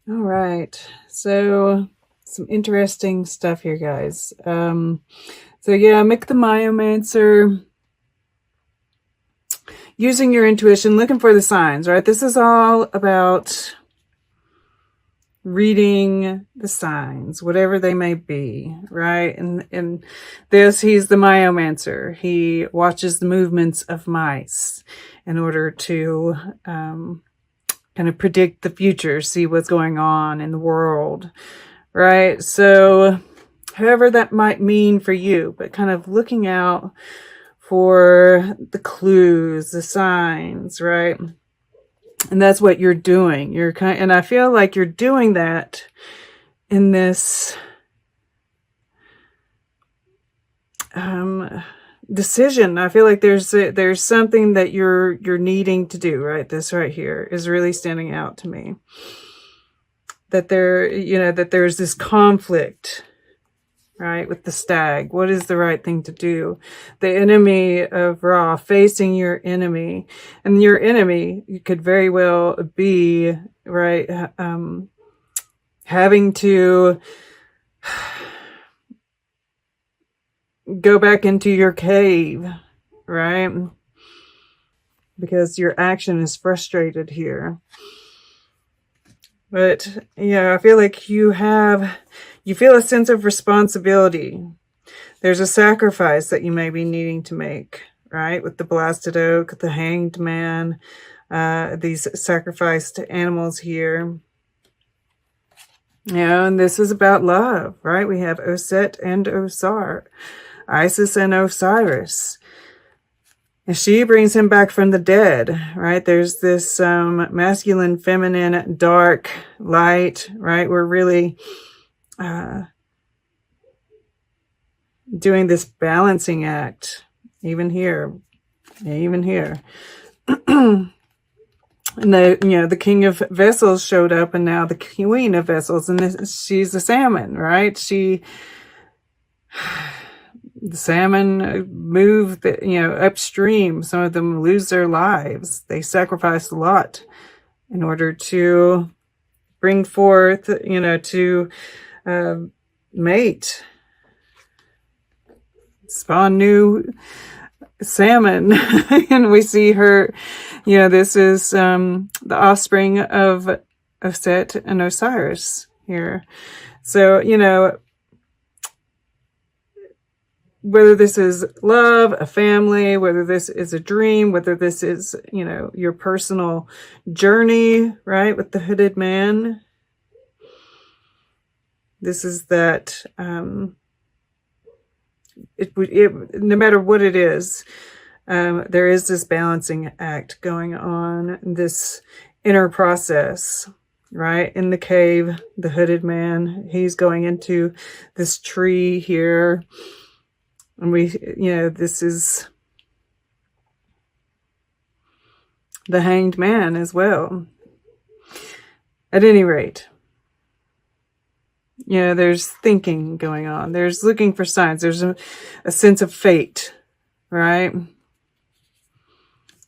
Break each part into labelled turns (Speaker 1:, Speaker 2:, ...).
Speaker 1: All right. So some interesting stuff here, guys. So yeah, Mick the Myomancer, using your intuition, looking for the signs, right? This is all about reading the signs, whatever they may be, right? And this, he's the Myomancer. He watches the movements of mice in order to kind of predict the future, see what's going on in the world, right? So however that might mean for you, but kind of looking out for the clues, the signs, right? And that's what you're doing. And I feel like you're doing that in this decision. I feel like there's something that you're needing to do, right? This right here is really standing out to me. That that there's this conflict, right, with the stag. What is the right thing to do? The enemy of Ra, facing your enemy. And your enemy, you could very well be, right, having to go back into your cave, right? Because your action is frustrated here. But yeah, I feel like you feel a sense of responsibility. There's a sacrifice that you may be needing to make, right? With the blasted oak, the hanged man, these sacrificed animals here. Yeah, and this is about love, right? We have Oset and Osar, Isis and Osiris. And she brings him back from the dead, right? There's this masculine, feminine, dark, light, right? We're really doing this balancing act, even here. And the king of vessels showed up, and now the queen of vessels, and she's a salmon, right? The salmon move, upstream. Some of them lose their lives. They sacrifice a lot in order to bring forth, to mate, spawn new salmon. And we see her, this is the offspring of Set and Osiris here. So, whether this is love, a family, whether this is a dream, whether this is, your personal journey, right, with the hooded man. This is that, no matter what it is, there is this balancing act going on, this inner process, right? In the cave, the hooded man, he's going into this tree here. And this is the hanged man as well. At any rate, there's thinking going on. There's looking for signs. There's a sense of fate, right?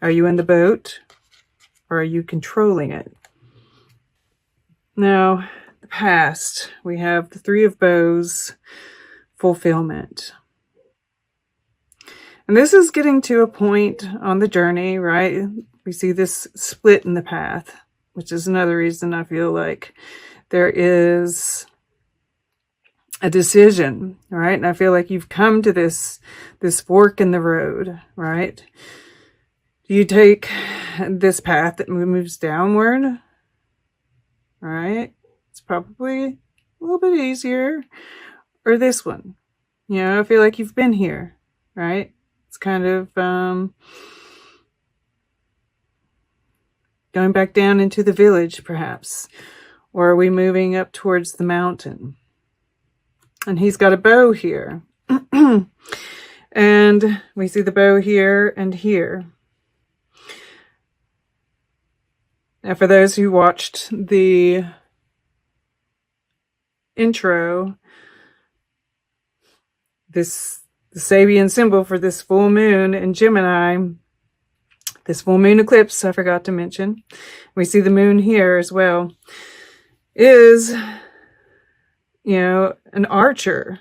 Speaker 1: Are you in the boat, or are you controlling it? Now, the past, we have the Three of Bows, fulfillment. And this is getting to a point on the journey, right? We see this split in the path, which is another reason I feel like there is a decision, right? And I feel like you've come to this fork in the road, right? Do you take this path that moves downward, right? It's probably a little bit easier. Or this one. I feel like you've been here, right? It's kind of going back down into the village, perhaps. Or are we moving up towards the mountain? And he's got a bow here. And we see the bow here and here. Now, for those who watched the intro, the Sabian symbol for this full moon in Gemini, this full moon eclipse, I forgot to mention. We see the moon here as well. is, an archer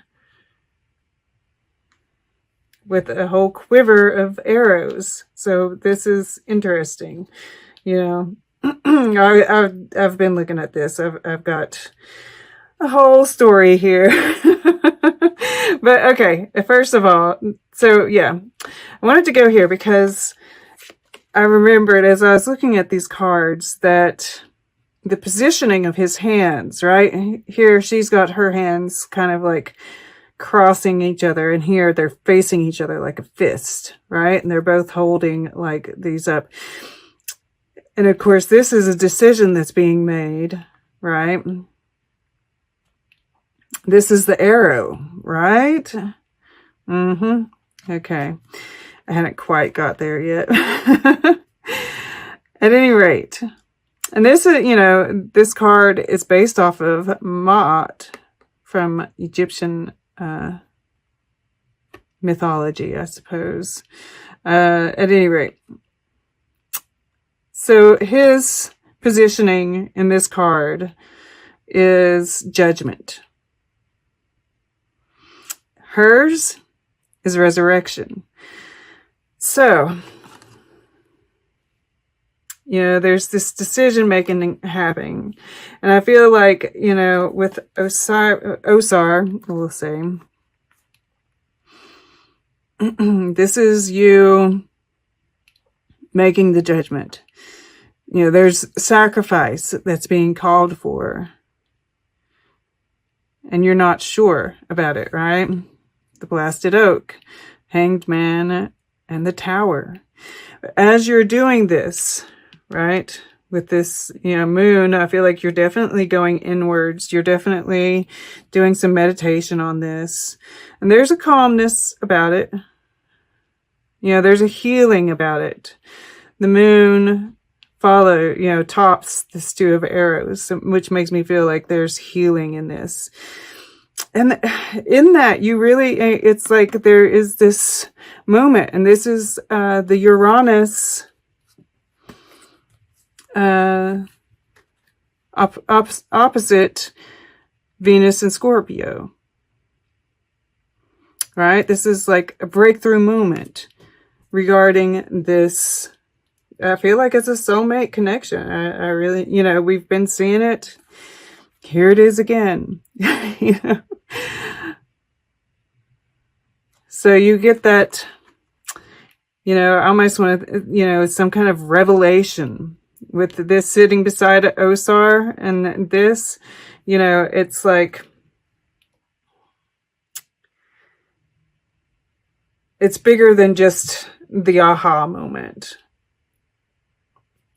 Speaker 1: with a whole quiver of arrows. So this is interesting. I've been looking at this. I've got a whole story here. But okay, first of all, so yeah, I wanted to go here because I remembered as I was looking at these cards that the positioning of his hands, right? Here she's got her hands kind of like crossing each other, and here they're facing each other like a fist, right? And they're both holding like these up. And of course, this is a decision that's being made, right? This is the arrow, right? Okay. I hadn't quite got there yet. At any rate, and this is, this card is based off of Ma'at from Egyptian mythology, I suppose. At any rate, so his positioning in this card is judgment. Hers is resurrection. So, there's this decision making happening. And I feel like, with Osar, we'll say, this is you making the judgment. There's sacrifice that's being called for. And you're not sure about it, right? The blasted oak, hanged man, and the tower. As you're doing this, right, with this, moon, I feel like you're definitely going inwards. You're definitely doing some meditation on this. And there's a calmness about it. There's a healing about it. The moon tops the stew of arrows, which makes me feel like there's healing in this. And in that, it's like there is this moment, and this is the Uranus opposite Venus and Scorpio, right? This is like a breakthrough moment regarding this. I feel like it's a soulmate connection. I really, we've been seeing it. Here it is again. So you get that, I almost want to, some kind of revelation with this sitting beside Osar, and this, it's like, it's bigger than just the aha moment.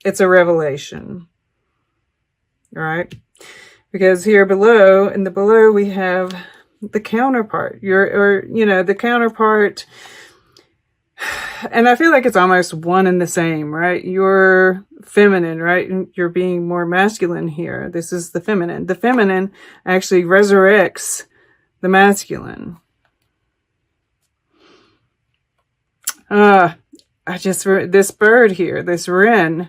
Speaker 1: It's a revelation, right? Because here below, in the below, we have the counterpart. The counterpart. And I feel like it's almost one and the same, right? You're feminine, right? And you're being more masculine here. This is the feminine. The feminine actually resurrects the masculine. This bird here, this wren.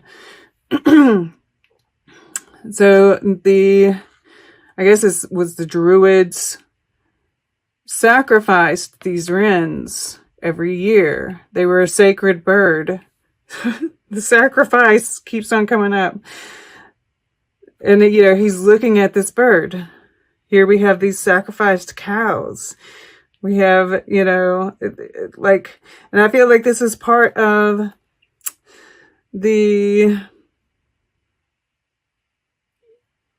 Speaker 1: So I guess this was the Druids sacrificed these wrens every year. They were a sacred bird. The sacrifice keeps on coming up. And, he's looking at this bird. Here we have these sacrificed cows. We have, and I feel like this is part of the,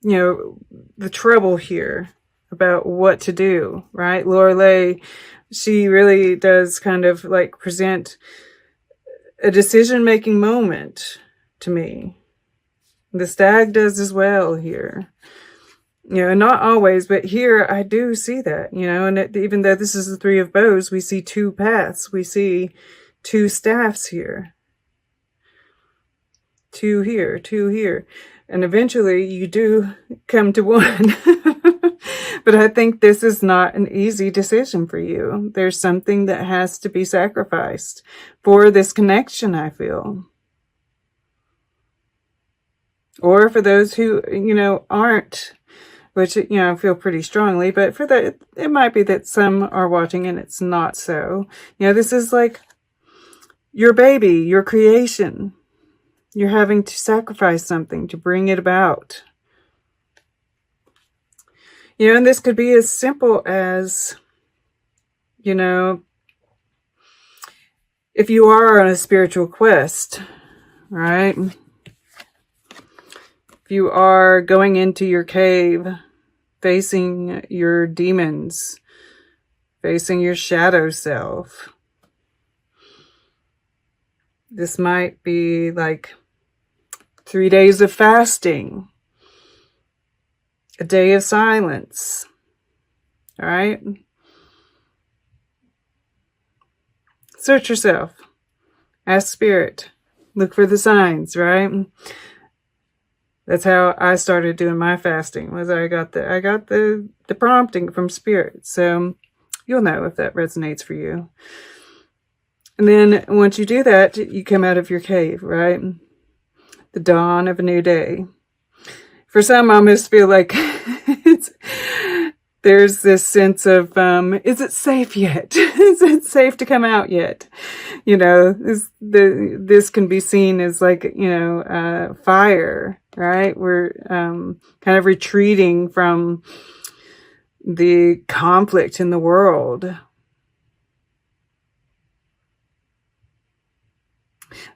Speaker 1: the trouble here about what to do, right? Lorelei, she really does kind of like present a decision-making moment to me. The stag does as well here. Not always, but here I do see that, and even though this is the Three of Bows, we see two paths. We see two staffs here. Two here, two here. And eventually you do come to one. But I think this is not an easy decision for you. There's something that has to be sacrificed for this connection, I feel. Or for those who, aren't which, I feel pretty strongly, but for that, it might be that some are watching and it's not so. This is like your baby, your creation. You're having to sacrifice something to bring it about. And this could be as simple as, if you are on a spiritual quest, right? If you are going into your cave, facing your demons, facing your shadow self, this might be like 3 days of fasting, a day of silence, all right? Search yourself. Ask Spirit. Look for the signs, right? That's how I started doing my fasting. Was I got the prompting from Spirit. So you'll know if that resonates for you. And then once you do that, you come out of your cave, right? The dawn of a new day. For some, I almost feel like there's this sense of, is it safe yet? Is it safe to come out yet? This can be seen as like, fire, right? We're kind of retreating from the conflict in the world.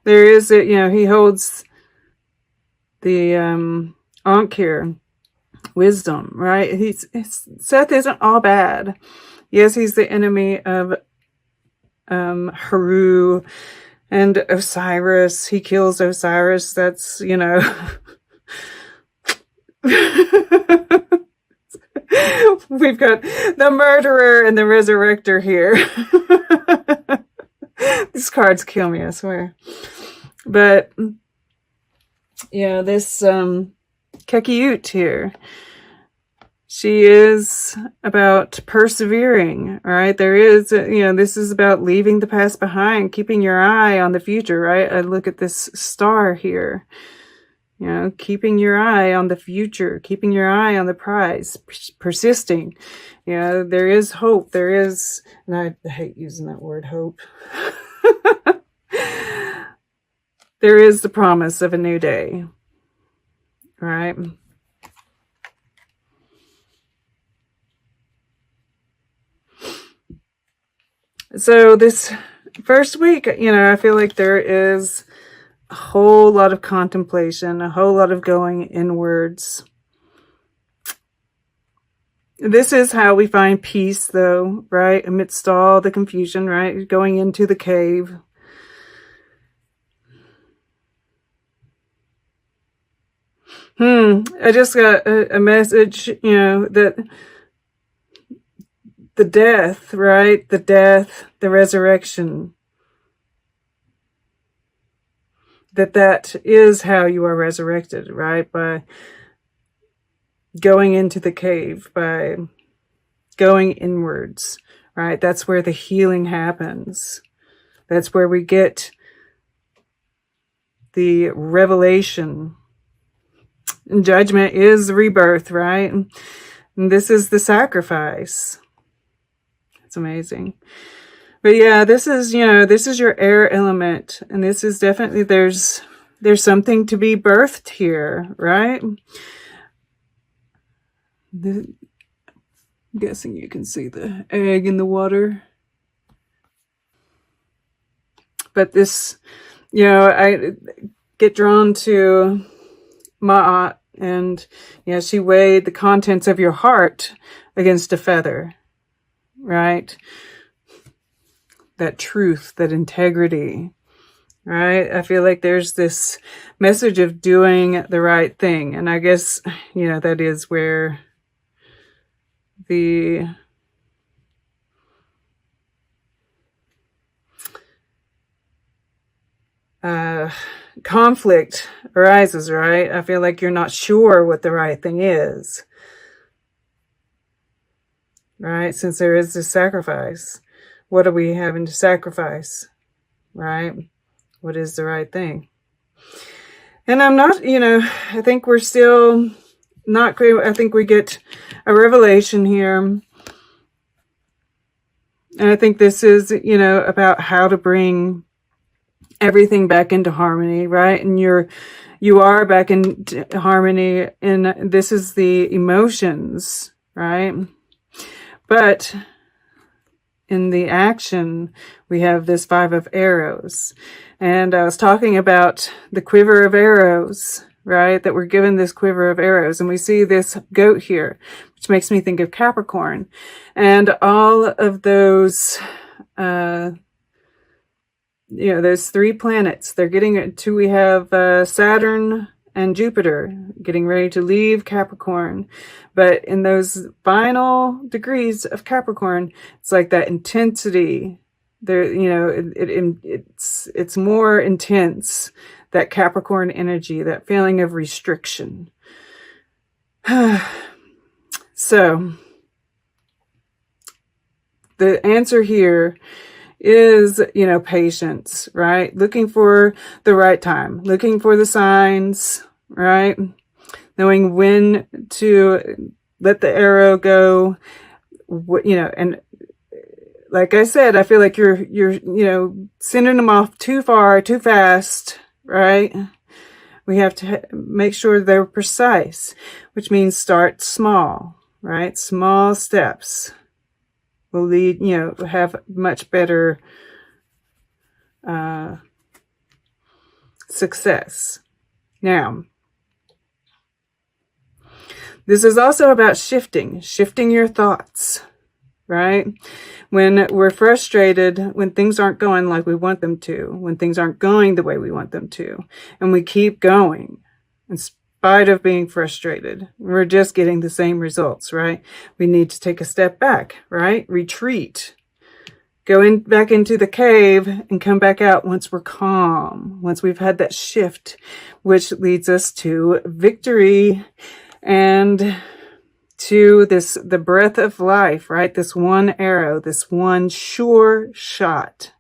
Speaker 1: There is, he holds the Ankh here, wisdom, right? Seth isn't all bad. Yes, he's the enemy of Haru and Osiris. He kills Osiris. That's, we've got the murderer and the resurrector here. These cards kill me, I swear. But this Kekiut here, she is about persevering, right? There is, this is about leaving the past behind, keeping your eye on the future, right? I look at this star here, keeping your eye on the future, keeping your eye on the prize, persisting. There is hope. There is, and I hate using that word, hope. There is the promise of a new day, right? So this first week, I feel like there is a whole lot of contemplation, a whole lot of going inwards. This is how we find peace, though, right? Amidst all the confusion, right? Going into the cave. I just got a message, that the death, right? The death, the resurrection. That is how you are resurrected, right? By going into the cave, by going inwards, right? That's where the healing happens. That's where we get the revelation. And judgment is rebirth, right? And this is the sacrifice. It's amazing. But yeah, this is your air element. And this is definitely, there's something to be birthed here, right? I'm guessing you can see the egg in the water. But this, I get drawn to Ma'at, and she weighed the contents of your heart against a feather, right? That truth, that integrity, right? I feel like there's this message of doing the right thing. And I guess, that is where the conflict arises, right? I feel like you're not sure what the right thing is, right? Since there is this sacrifice. What are we having to sacrifice, right? What is the right thing? And I'm not, I think we're still not great. I think we get a revelation here. And I think this is, you know, about how to bring everything back into harmony, right? And you are back into harmony, and this is the emotions, right? But in the action, we have this 5 of arrows. And I was talking about the quiver of arrows, right? That we're given this quiver of arrows. And we see this goat here, which makes me think of Capricorn. And all of those, you know, those 3 planets, they're getting to, we have Saturn and Jupiter getting ready to leave Capricorn. But in those final degrees of Capricorn, it's like that intensity there, you know, it's more intense, that Capricorn energy, that feeling of restriction. So the answer here is, you know, patience, right? Looking for the right time, looking for the signs, right? Knowing when to let the arrow go, you know, and like I said, I feel like you're, you know, sending them off too far, too fast, right? We have to make sure they're precise, which means start small, right? Small steps will lead, you know, have much better success. Now, this is also about shifting your thoughts, right? When we're frustrated, when things aren't going like we want them to, when things aren't going the way we want them to, and we keep going in spite of being frustrated, we're just getting the same results, right? We need to take a step back, right? Retreat. Go back into the cave and come back out once we're calm, once we've had that shift, which leads us to victory and to the breath of life, right? This one arrow, this one sure shot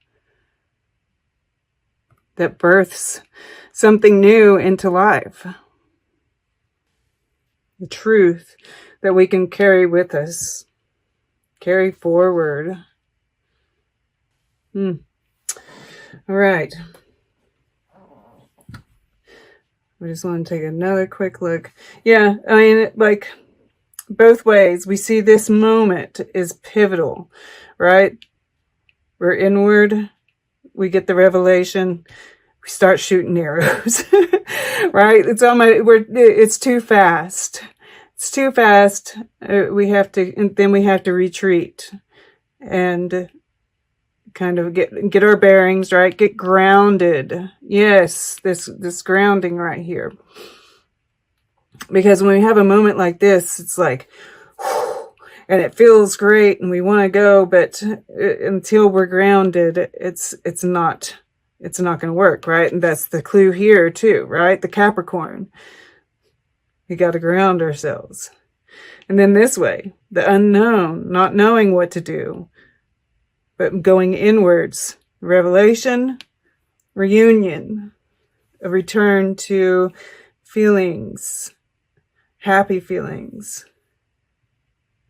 Speaker 1: that births something new into life. The truth that we can carry with us, carry forward. All right. We just want to take another quick look. Yeah, I mean, like, both ways, we see this moment is pivotal, right? We're inward, we get the revelation, we start shooting arrows, right? It's too fast. It's too fast. And then we have to retreat and kind of get our bearings, right? Get grounded. Yes, this grounding right here. Because when we have a moment like this, it's like, whew, and it feels great and we want to go, but until we're grounded, it's not going to work, right? And that's the clue here too, right? The Capricorn. We got to ground ourselves. And then this way, the unknown, not knowing what to do, but going inwards, revelation, reunion, a return to feelings, happy feelings,